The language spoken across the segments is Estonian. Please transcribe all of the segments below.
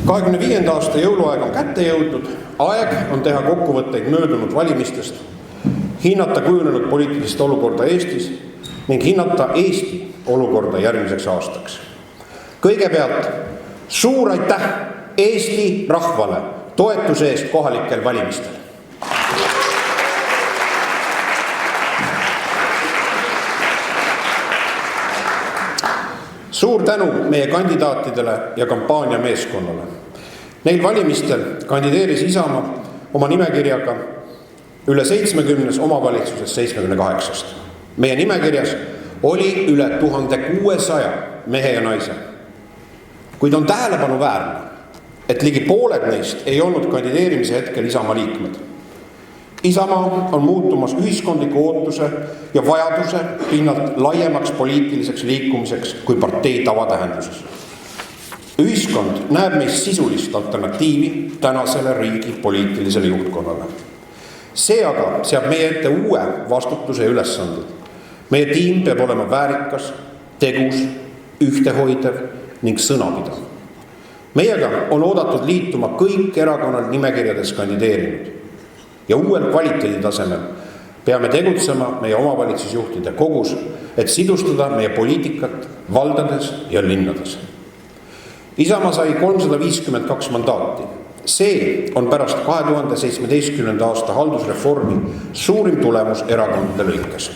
25. aasta jõuluaeg on kätte jõudnud, aeg on teha kokkuvõtteid möödunud valimistest, hinnata kujunenud poliitilist olukorda Eestis ning hinnata Eesti olukorda järgmiseks aastaks. Kõigepealt suur aitäh Eesti rahvale toetuse eest kohalikel valimistel. Suur tänu meie kandidaatidele ja kampaania meeskonnale. Neil valimistel kandideeris Isamaa oma nimekirjaga üle 70 omavalitsusest 78. Meie nimekirjas oli üle 1600 mehe ja naise. Kuid on tähelepanuväärne, et ligi pooled neist ei olnud kandideerimise hetkel Isamaa liikmed. Isamaa on muutumas ühiskondliku ootuse ja vajaduse pinnalt laiemaks poliitiliseks liikumiseks kui partei tavatähenduses. Ühiskond näeb meist sisulist alternatiivi tänasele riigi poliitilisele juhtkonnale. See aga seab meie ette uue vastutuse ja ülesanded. Meie tiim peab olema väärikas, tegus, ühtehoidev ning sõnapidav. Meiega on oodatud liituma kõik erakonnal nimekirjades kandideerinud. Ja uuel kvaliteeditasemel peame tegutsema meie omavalitsusjuhtide kogus, et sidustada meie poliitikat valdades ja linnades. Isamaa sai 352 mandaati. See on pärast 2017. aasta haldusreformi suurim tulemus erakondade lõikes.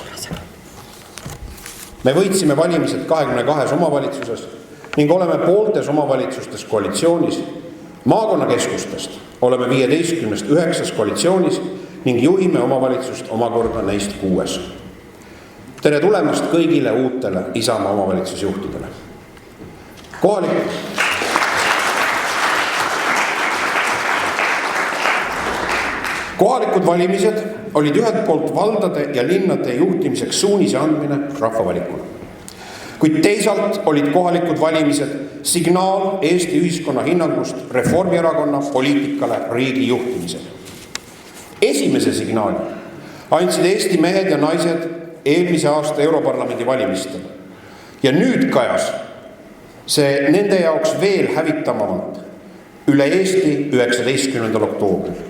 Me võitsime valimised 22 omavalitsuses ning oleme pooltes omavalitsustes koalitsioonis. Maakonnakeskustest oleme 15-9 koalitsioonis ning juhime omavalitsust omakorda neist 6. Tere tulemast kõigile uutele Isamaa omavalitsusjuhtidele. Kohalikud valimised olid ühelt poolt valdade ja linnade juhtimiseks suunise andmine rahvavalikule. Kuid teisalt olid kohalikud valimised signaal Eesti ühiskonna hinnangust Reformierakonna poliitikale riigi juhtimisel. Esimese signaali andsid Eesti mehed ja naised eelmise aasta Europarlamendi valimistel. Ja nüüd kajas see nende jaoks veel hävitamavalt üle Eesti 19. oktoobril.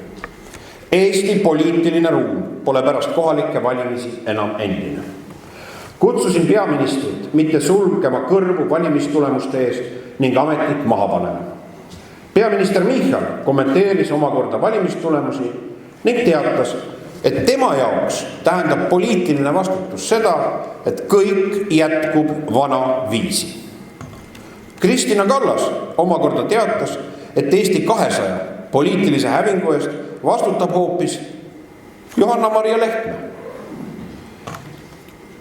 Eesti poliitiline ruum pole pärast kohalikke valimisi enam endine. Kutsusin peaministrit mitte sulgema kõrvu valimistulemuste eest ning ametit maha panema. Peaminister Michal kommenteeris omakorda valimistulemusi ning teatas, et tema jaoks tähendab poliitiline vastutus seda, et kõik jätkub vana viisi. Kristina Kallas omakorda teatas, et Eesti 200 poliitilise hävingu eest vastutab hoopis Johanna-Maria Lehtme.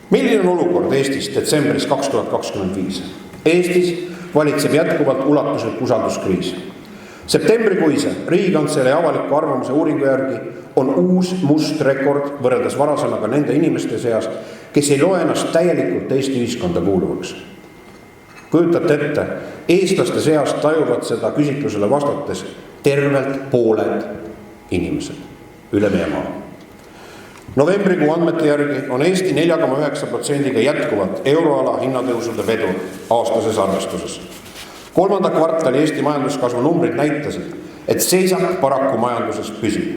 Milline on olukord Eestis detsembris 2025? Eestis valitseb jätkuvalt ulatuslik usalduskriis. Septembrikuise Riigikantselei avaliku arvamuse uuringu järgi on uus must rekord võrreldes varasemaga nende inimeste seas, kes ei loe ennast täielikult Eesti ühiskonda kuuluvaks. Kujutate ette, eestlaste seas tajuvad seda küsitlusele vastates tervelt pooled inimesed üle meie maa. Novembrikuu andmete järgi on Eesti 4,9% jätkuvalt euroala hinnatõusude vedur aastases arvestuses. Kolmanda kvartali Eesti majanduskasvu numbrid näitasid, et seisak paraku majanduses püsib.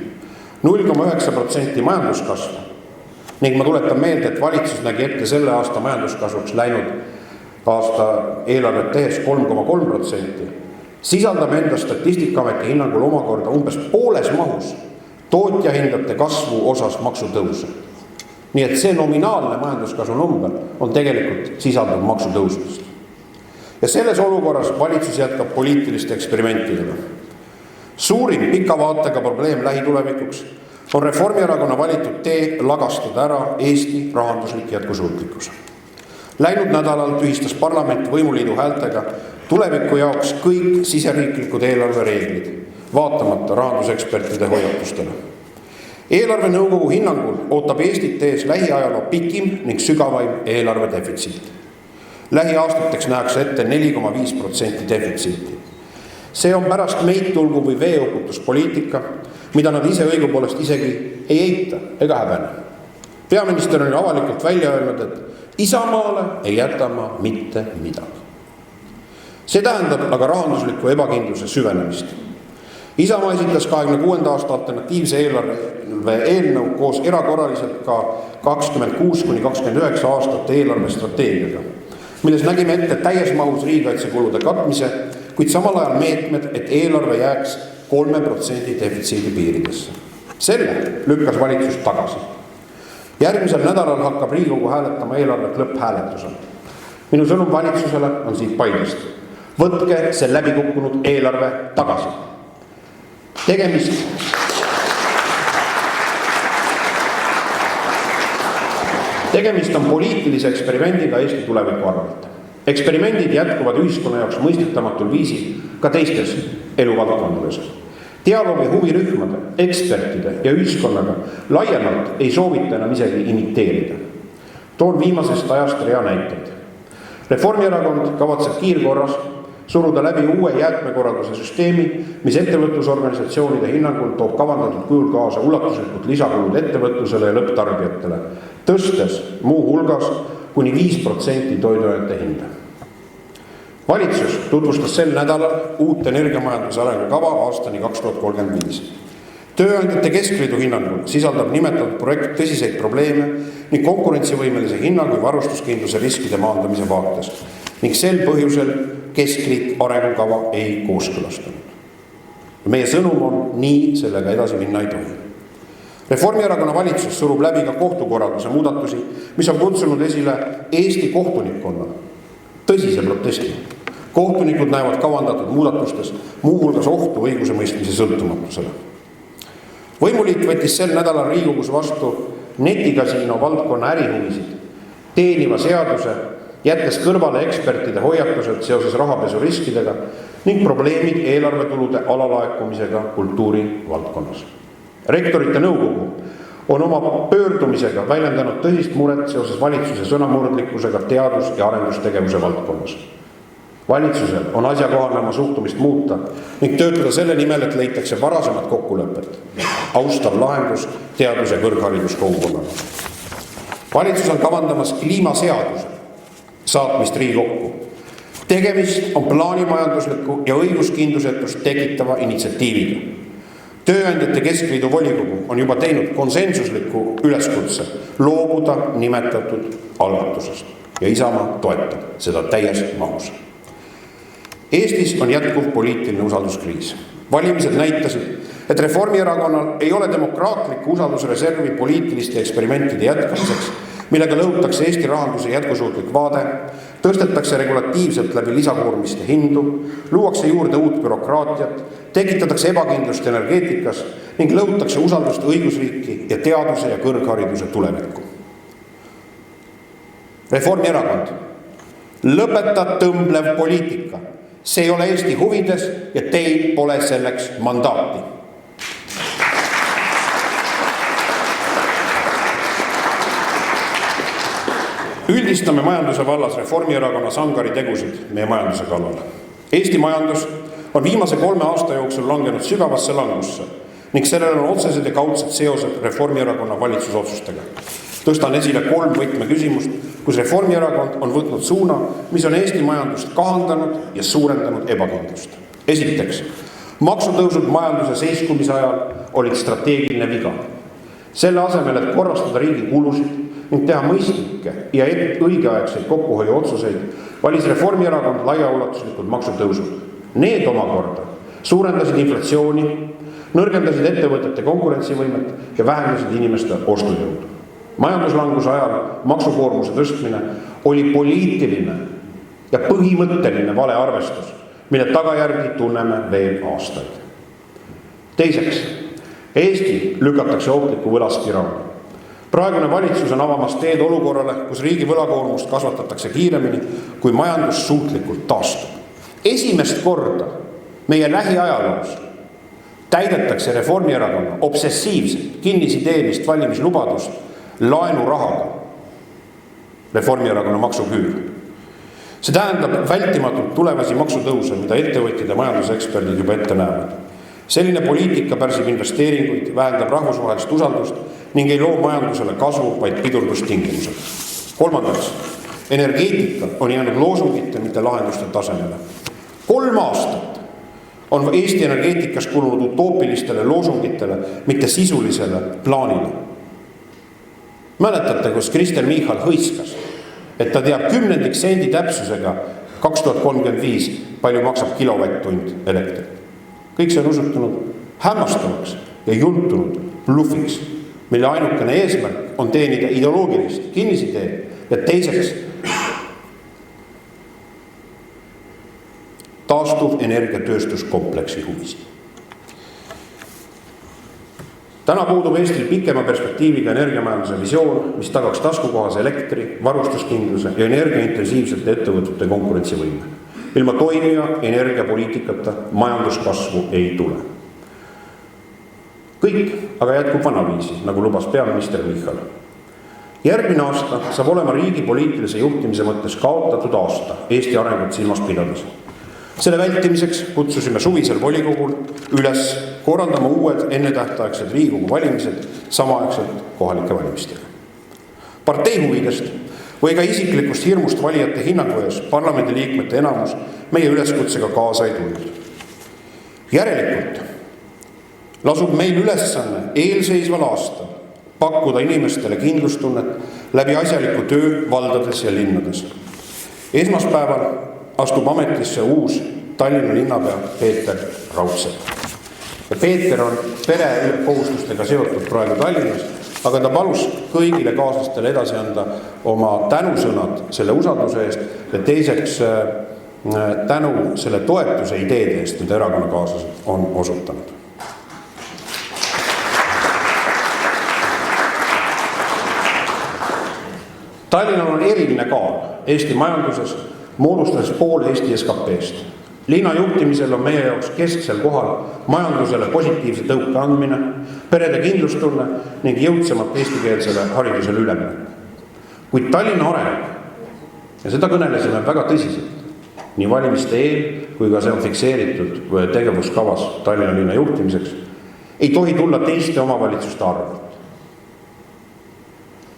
0,9% majanduskasvu. Ning ma tuletan meelde, et valitsus nägi ette selle aasta majanduskasvuks läinud aasta eelarvet tehes 3,3%. Sisaldab enda Statistikaameti hinnangul omakorda umbes pooles mahus tootjahindade kasvu osas maksutõuse. Nii et see nominaalne majanduskasvu number on tegelikult sisalduv maksutõusudest. Ja selles olukorras valitsus jätkab poliitiliste eksperimentidega. Suurim pika vaatega probleem lähitulevikuks on Reformierakonna valitud tee lagastada ära Eesti rahanduslik jätkusuutlikkus. Läinud nädalal tühistas parlament võimuliidu häältega tuleviku jaoks kõik siseriiklikud eelarvereeglid, vaatamata rahandusekspertide hoiatustele. Eelarvenõukogu hinnangul ootab Eestit ees lähiajaloo pikim ning sügavaim eelarve defitsiit. Lähiaastateks nähakse ette 4,5% defitsiiti. See on pärast meid tulgu või veeuputuspoliitika, mida nad ise õigupoolest isegi ei eita ega häbene. Peaminister on avalikult välja öelnud, et Isamaale ei jäta ma mitte midagi. See tähendab aga rahandusliku ebakindluse süvenemist. Isamaa esitas 26. aasta alternatiivse eelarve eelnõu koos erakorraliselt ka 26–29 aastate eelarvestrateegiaga, milles nägime ette täies mahus riigikaitsekulude katmise, kuid samal ajal meetmed, et eelarve jääks 3% defitsiidi piiridesse. Selle lükkas valitsus tagasi. Järgmisel nädalal hakkab Riigikogu hääletama eelarvet lõpphääletusel. Minu sõnum valitsusele on siit Paidest. Võtke see läbikukkunud eelarve tagasi. Tegemist on poliitilise eksperimendiga Eesti tuleviku arvelt. Eksperimendid jätkuvad ühiskonna jaoks mõistetamatul viisil ka teistes eluvaldkondades. Dialoogi huvirühmade, ekspertide ja ühiskonnaga laiemalt ei soovita enam isegi imiteerida. Toon viimasest ajast rea näiteid. Reformierakond kavatseb kiirkorras suruda läbi uue jäätmekorralduse süsteemi, mis ettevõtlusorganisatsioonide hinnangul toob kavandatud kujul kaasa ulatuslikud lisakulud ettevõtlusele ja lõpptarbijatele, tõstes muu hulgas kuni 5% toiduainete hinda. Valitsus tutvustas sel nädalal uut energiamajanduse arengukava aastani 2035. Tööandjate keskliidu hinnangul sisaldab nimetatud projekt tõsiseid probleeme ning konkurentsivõimelise hinna kui varustuskindluse riskide maandamise vaates ning sel põhjusel keskliit arengukava ei kooskõlastanud. Meie sõnum on, nii sellega edasi minna ei tohi. Reformierakonna valitsus surub läbi ka kohtukorralduse muudatusi, mis on kutsunud esile Eesti kohtunikkonna tõsise protesti. Kohtunikud näevad kavandatud muudatustes muu hulgas ohtu õigusemõistmise sõltumatusele. Võimuliit võttis sel nädalal Riigikogus vastu netikasiino valdkonna ärihuvisid teeniva seaduse, jättes kõrvale ekspertide hoiatused seoses rahapesuriskidega ning probleemid eelarvetulude alalaekumisega kultuuri valdkonnas. Rektorite nõukogu on oma pöördumisega väljendanud tõsist muret seoses valitsuse sõnamurdlikkusega teadus- ja arendustegevuse valdkonnas. Valitsusel on asjakohane oma suhtumist muuta ning töötada selle nimel, et leitakse varasemat kokkulepet, austav lahendus teadus- ja kõrghariduskogukonnaga. Valitsus on kavandamas kliimaseaduse saatmist Riigikokku. Tegemist on plaanimajandusliku ja õiguskindlusetust tekitava initsiatiiviga. Tööandjate keskliidu volikogu on juba teinud konsensusliku üleskutse loobuda nimetatud algatusest ja Isamaa toetab seda täies mahus. Eestis on jätkuv poliitiline usalduskriis. Valimised näitasid, et Reformierakonnal ei ole demokraatlikku usaldusreservi poliitiliste eksperimentide jätkamiseks, millega lõhutakse Eesti rahanduse jätkusuutlik vaade, tõstetakse regulatiivselt läbi lisakoormiste hindu, luuakse juurde uut bürokraatiat, tekitatakse ebakindlust energeetikas ning lõhutakse usaldust õigusriiki ja teaduse ja kõrghariduse tulevikku. Reformierakond, lõpeta tõmblev poliitika. See ei ole Eesti huvides ja teil pole selleks mandaati. Üldistame majanduse vallas Reformierakonna sangari tegusid meie majanduse kallal. Eesti majandus on viimase 3 aasta jooksul langenud sügavasse langusse ning sellel on otsesed ja kaudsed seosed Reformierakonna valitsusotsustega. Tõstan esile 3 võtmeküsimust, kus Reformierakond on võtnud suuna, mis on Eesti majandust kahandanud ja suurendanud ebakindlust. Esiteks, maksutõusud majanduse seiskumise ajal olid strateegiline viga. Selle asemel, et korrastada riigi kulusid ning teha mõistlikke ja õigeaegseid kokkuhoiu otsuseid, valis Reformierakond laiaulatuslikud maksutõusud. Need omakorda suurendasid inflatsiooni, nõrgendasid ettevõtete konkurentsivõimet ja vähendasid inimeste ostujõudu. Majanduslanguse ajal maksukoormuse tõstmine oli poliitiline ja põhimõtteline valearvestus, mille tagajärgi tunneme veel aastaid. Teiseks, Eesti lükatakse ohtliku võlaspiraali. Praegune valitsus on avamas teed olukorrale, kus riigi võlakoormust kasvatatakse kiiremini, kui majandus suutlikult taastub. Esimest korda meie lähiajaloos täidetakse Reformierakonna obsessiivset kinnisideelist valimislubadust laenurahaga, Reformierakonna maksuküür. See tähendab vältimatult tulevasi maksutõuse, mida ettevõtjad ja majanduseksperdid juba ette näevad. Selline poliitika pärsib investeeringuid, vähendab rahvusvahelist usaldust ning ei loo majandusele kasvu, vaid pidurdustingimused. Kolmandaks, energeetika on jäänud loosungite, mitte lahenduste tasemele. 3 aastat on Eesti energeetikas kulunud utoopilistele loosungitele, mitte sisulisele plaanile. Mäletate, kus Kristen Michal hõiskas, et ta teab 10 sendi täpsusega 2035, palju maksab kilovatt-tund elektrit. Kõik see on osutunud hämmastavaks ja jultunud blufiks, mille ainukene eesmärk on teenida ideoloogilist kinnisideed ja teiseks taastuv energiatööstuskompleksi huvisid. Täna puudub Eestil pikema perspektiiviga energiamajanduse visioon, mis tagaks taskukohase elektri, varustuskindluse ja energiaintensiivsete ettevõtete konkurentsivõime. Ilma toimiva energiapoliitikata majanduskasvu ei tule. Kõik aga jätkub vanaviisi, nagu lubas peaminister Michal. Järgmine aasta saab olema riigi poliitilise juhtimise mõttes kaotatud aasta Eesti arengut silmas pidades. Selle vältimiseks kutsusime suvisel volikogul üles korraldama uued ennetähtaegsed Riigikogu valimised samaaegselt kohalike valimistega. Partei huvidest või ka isiklikust hirmust valijate hinnangu ees parlamendiliikmete enamus meie üleskutsega kaasa ei tulnud. Järelikult lasub meil ülesanne eelseisval aastal pakkuda inimestele kindlustunnet läbi asjaliku töö valdades ja linnades. Esmaspäeval astub ametisse uus Tallinna linnapea Peeter Raudsepp. Ja Peeter on perekohustustega seotud praegu Tallinnas, aga ta palus kõigile kaaslastele edasi anda oma tänusõnad selle usalduse eest ja teiseks tänu selle toetuse ideede eest, mida erakonnakaaslased on osutanud. Tallinnal on eriline kaal Eesti majanduses, moodustades pool Eesti SKP-st. Linna juhtimisel on meie jaoks kesksel kohal majandusele positiivse tõuke andmine, perede kindlustunne ning jõudsamalt eestikeelsele haridusele üleminek. Kuid Tallinna areng, ja seda kõnelesime väga tõsiselt, nii valimiste eel, kui ka see on fikseeritud tegevuskavas Tallinna linna juhtimiseks, ei tohi tulla teiste omavalitsuste arvelt,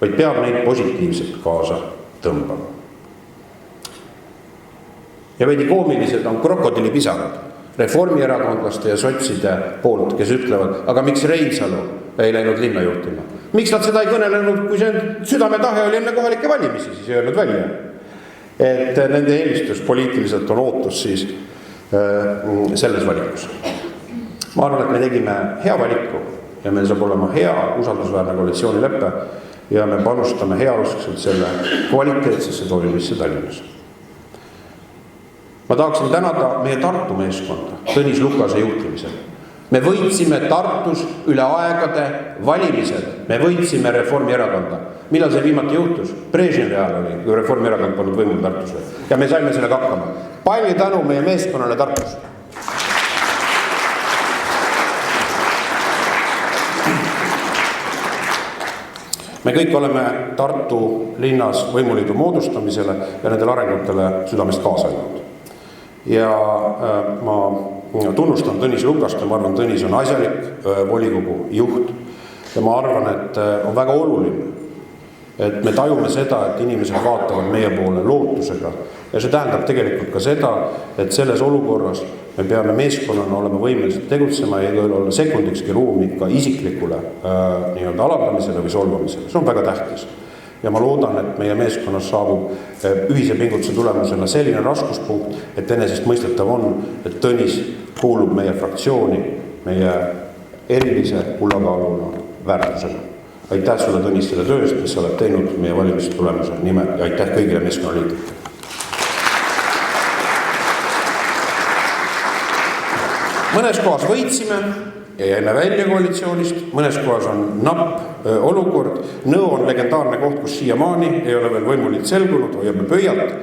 vaid peab neid positiivselt kaasa tõmbama. Ja veidi koomilised on krokodillipisarad reformierakondlaste ja sotside poolt, kes ütlevad, aga miks Reinsalu ei läinud linna juhtima? Miks nad seda ei kõnelenud, kui see südametahe oli enne kohalike valimisi, siis ei öelnud välja. Et nende eelistus poliitiliselt on ootus siis selles valikus. Ma arvan, et me tegime hea valiku ja meil saab olema hea usaldusväärne koalitsioonileppe ja me panustame heauskselt selle kvaliteetsesse toimimisse Tallinnas. Ma tahaksin tänada meie Tartu meeskonda Tõnis Lukase juhtimisel. Me võitsime Tartus üle aegade valimised. Me võitsime Reformierakonda. Millal see viimati juhtus? Brežnevi ajal oli, kui Reformierakond polnud võimul Tartus. Ja me saime sellega hakkama. Palju tänu meie meeskonnale Tartus. Me kõik oleme Tartu linnas võimuliidu moodustamisele ja nendele arengutele südamest kaasa aidanud. Ja ma tunnustan Tõnis Lukast ja ma arvan, Tõnis on asjalik volikogu juht ja ma arvan, et on väga oluline, et me tajume seda, et inimesed vaatavad meie poole lootusega ja see tähendab tegelikult ka seda, et selles olukorras me peame meeskonnana olema võimelised tegutsema ja ei ole sekundikski ruumi ka isiklikule nii-öelda alandamisele või solvamisele. See on väga tähtis. Ja ma loodan, et meie meeskonnas saabub ühise pingutuse tulemusena selline raskuspunkt, et enesest mõistetav on, et Tõnis kuulub meie fraktsiooni, meie erilise kullakaaluna väärtusele. Aitäh sulle, Tõnis, selle tööst, mis sa oled teinud meie valimiste tulemuse nimel ja aitäh kõigile meeskonnaliitele. Mõnes kohas võitsime ja jäime välja koalitsioonist, mõnes kohas on napp olukord, Nõo on legendaarne koht, kus siiamaani ei ole veel võimuliit selgunud, hoiame pöialt,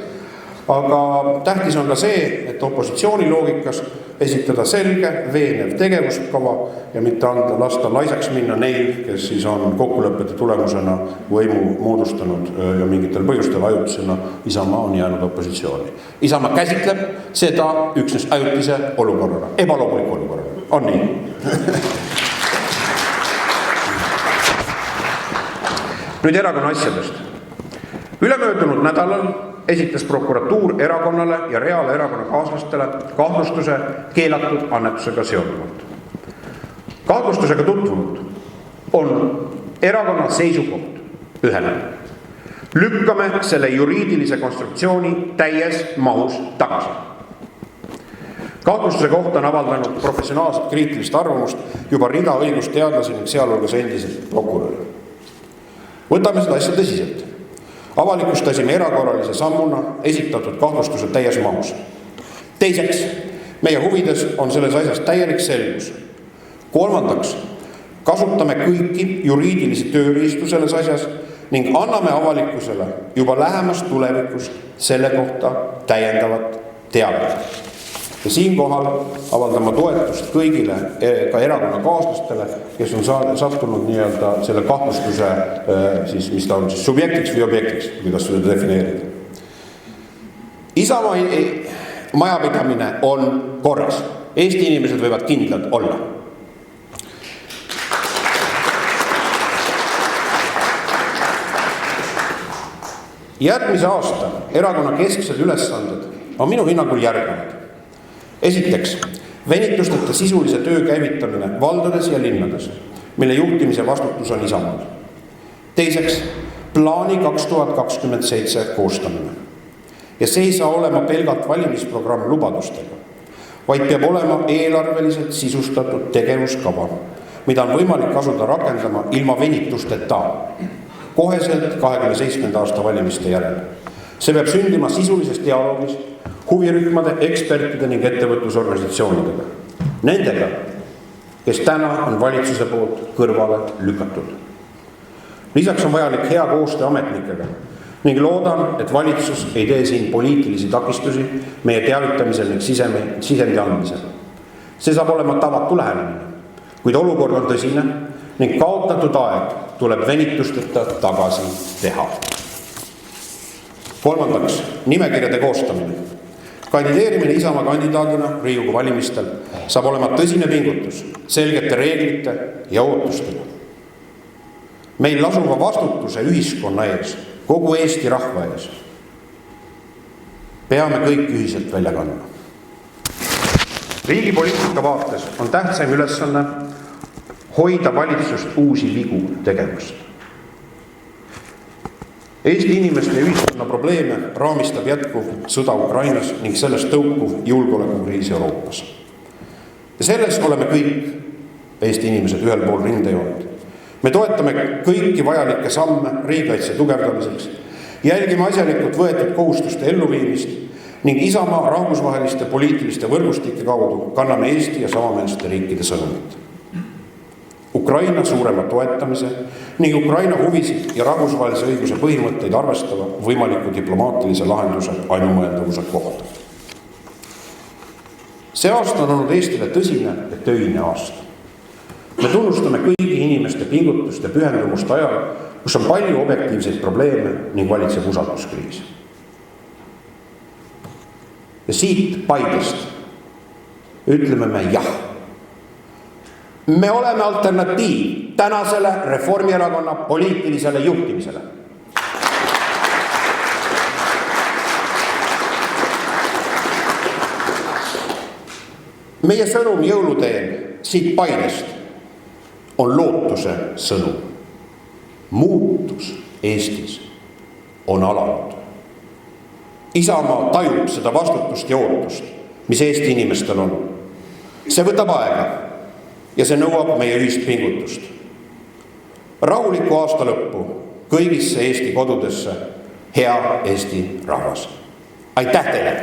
aga tähtis on ka see, et opositsiooni loogikas esitada selge, veenev tegevuskava ja mitte lasta laisaks minna neil, kes siis on kokkulepete tulemusena võimu moodustanud ja mingitel põhjustel ajutisena Isamaa on jäänud opositsiooni. Isamaa käsitleb seda üksnes ajutise olukorrana, ebaloomuliku olukorrana. On nii? Nüüd erakonna asjadest. Ülemöödunud nädalal esitas prokuratuur erakonnale ja reale erakonnakaaslastele kahtlustuse keelatud annetusega seonduvalt. Kahtlustusega tutvunud on erakonna seisukoht ühene. Lükkame selle juriidilise konstruktsiooni täies mahus tagasi. Kahtlustuse kohta on avaldanud professionaalset kriitilist arvamust juba rida õigusteadlasi ning sealhulgas endised prokurörid. Võtame seda asja tõsiselt. Avalikustasime erakorralise sammuna esitatud kahtlustuse täies mahus. Teiseks, meie huvides on selles asjas täielik selgus. Kolmandaks, kasutame kõiki juriidilisi tööriistu selles asjas ning anname avalikkusele juba lähemas tulevikus selle kohta täiendavat teavet. Ja siinkohal avaldama toetust kõigile, ka erakonnakaaslastele, kes on sattunud nii-öelda selle kahtlustuse, mis ta on subjektiks või objektiks, kuidas seda defineerida. Isamaa majapidamine on korras. Eesti inimesed võivad kindlad olla. Järgmise aasta erakonna kesksed ülesanded on minu hinnangul järgnevad. Esiteks, venitusteta sisulise töö käivitamine valdades ja linnades, mille juhtimise vastutus on Isamaal. Teiseks, plaani 2027 koostamine. Ja see ei saa olema pelgalt valimisprogramm lubadustega, vaid peab olema eelarveliselt sisustatud tegevuskava, mida on võimalik asuda rakendama ilma venitusteta. Koheselt 27. aasta valimiste järel. See peab sündima sisulises dialoogis huvirühmade, ekspertide ning ettevõtlusorganisatsioonidega. Nendega, kes täna on valitsuse poolt kõrvale lükatud. Lisaks on vajalik hea koostöö ametnikega ning loodan, et valitsus ei tee siin poliitilisi takistusi meie teavitamisel ning sisendi andmisel. See saab olema tavatu lähenemine, kuid olukord on tõsine ning kaotatud aeg tuleb venitusteta tagasi teha. Kolmandaks, nimekirjade koostamine. Kandideerimine Isamaa kandidaadina Riigikogu valimistel saab olema tõsine pingutus selgete reeglite ja ootustega. Meil lasuva vastutuse ühiskonna ees, kogu Eesti rahva ees. Peame kõik ühiselt välja kandma. Riigi poliitika vaates on tähtsaim ülesanne hoida valitsust uusi vigu tegevust. Eesti inimeste ja ühiskonna probleeme raamistab jätkuv sõda Ukrainas ning sellest tõukuv julgeolekukriis Euroopas. Ja selles oleme kõik Eesti inimesed ühel pool rindejoont. Me toetame kõiki vajalikke samme riigikaitse tugevdamiseks, jälgime asjalikult võetud kohustuste elluviimist ning Isamaa rahvusvaheliste poliitiliste võrgustike kaudu kanname Eesti ja samameelsete riikide sõnumit. Ukraina suurema toetamise ning Ukraina huvisid ja rahvusvahelise õiguse põhimõtteid arvestava võimaliku diplomaatilise lahenduse ainumõeldavuse kohta. See aasta on olnud Eestile tõsine ja töine aasta. Me tunnustame kõigi inimeste pingutust ja pühendumust ajal, kus on palju objektiivseid probleeme ning valitseb usalduskriis. Ja siit Paidest ütleme me jah. Me oleme alternatiiv tänasele Reformierakonna poliitilisele juhtimisele. Meie sõnum jõuluteel siit Paidest on lootuse sõnum. Muutus Eestis on alanud. Isamaa tajub seda vastutust ja ootust, mis Eesti inimestel on. See võtab aega ja see nõuab meie ühist pingutust. Rahulikku aasta lõppu kõigisse Eesti kodudesse, hea Eesti rahvas. Aitäh teile!